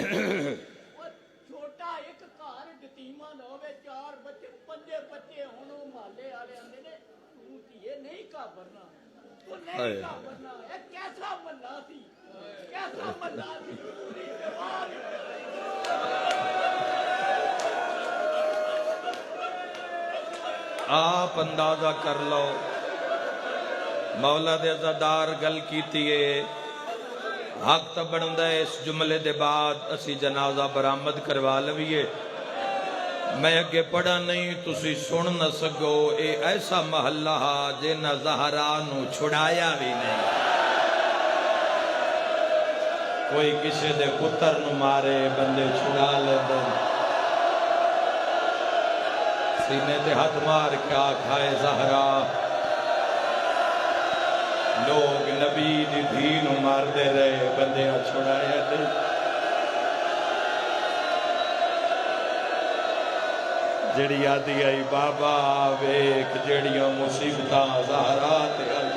छोटा एक घर यतीमा होवे, चार बच्चे पंजे बच्चे हुण महल्ले वाले आंदे ने तू धीए नहीं घाबरना, तू नहीं घाबरना। ये कैसा मल्ला सी, कैसा मल्ला सी। आप अंदाजा कर लो मौला दे अज़ादार गल कीती है। हक तो बनता है इस जुमले के बाद असी जनाजा बरामद करवा लवीए। मैं अगे पढ़ा नहीं, तुसी सुन न सको। ये ऐसा महल्ला जिन्हें ज़हरा नू छुड़ाया भी नहीं। कोई किसी दे पुत्र नू मारे बंदे छुड़ा लेते, सीने ते हाथ मार क्या खाए ज़हरा। लोग नबी दी धी नू मारते रहे, बंदे छुड़ाया नहीं। जड़ी आदि आई बाबा वेख जड़ियां मुसीबतां ज़हरा ते आई।